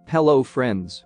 Hello friends.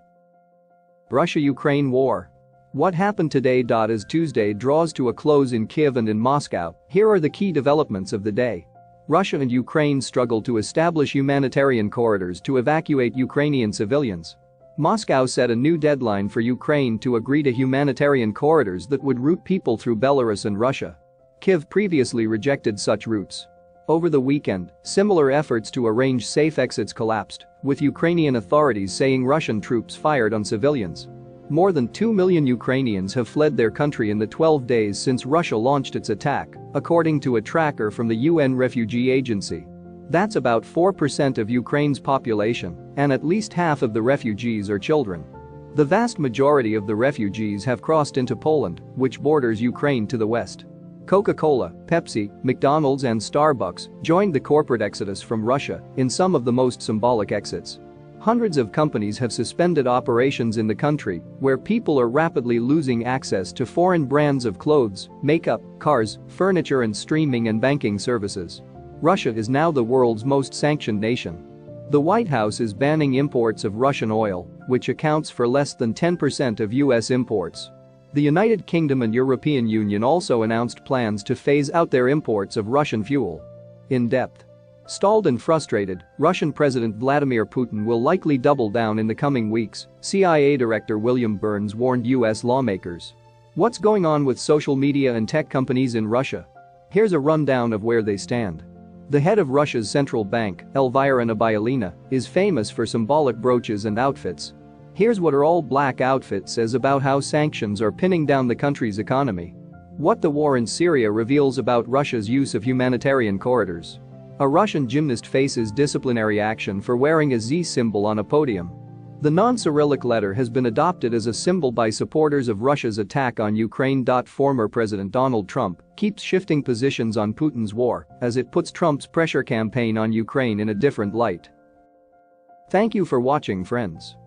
Russia-Ukraine war. What happened today? As Tuesday draws to a close in Kyiv and in Moscow, here are the key developments of the day. Russia and Ukraine struggle to establish humanitarian corridors to evacuate Ukrainian civilians. Moscow set a new deadline for Ukraine to agree to humanitarian corridors that would route people through Belarus and Russia. Kyiv previously rejected such routes. Over the weekend, similar efforts to arrange safe exits collapsed, with Ukrainian authorities saying Russian troops fired on civilians. More than 2 million Ukrainians have fled their country in the 12 days since Russia launched its attack, according to a tracker from the UN Refugee Agency. That's about 4% of Ukraine's population, and at least half of the refugees are children. The vast majority of the refugees have crossed into Poland, which borders Ukraine to the west. Coca-Cola, Pepsi, McDonald's and Starbucks joined the corporate exodus from Russia in some of the most symbolic exits. Hundreds of companies have suspended operations in the country, where people are rapidly losing access to foreign brands of clothes, makeup, cars, furniture and streaming and banking services. Russia is now the world's most sanctioned nation. The White House is banning imports of Russian oil, which accounts for less than 10% of U.S. imports. The United Kingdom and European Union also announced plans to phase out their imports of Russian fuel. In depth. Stalled and frustrated, Russian President Vladimir Putin will likely double down in the coming weeks, CIA Director William Burns warned U.S. lawmakers. What's going on with social media and tech companies in Russia? Here's a rundown of where they stand. The head of Russia's central bank, Elvira Nabiullina, is famous for symbolic brooches and outfits. Here's what her all-black outfit says about how sanctions are pinning down the country's economy. What the war in Syria reveals about Russia's use of humanitarian corridors. A Russian gymnast faces disciplinary action for wearing a Z symbol on a podium. The non-Cyrillic letter has been adopted as a symbol by supporters of Russia's attack on Ukraine. Former President Donald Trump keeps shifting positions on Putin's war as it puts Trump's pressure campaign on Ukraine in a different light. Thank you for watching, friends.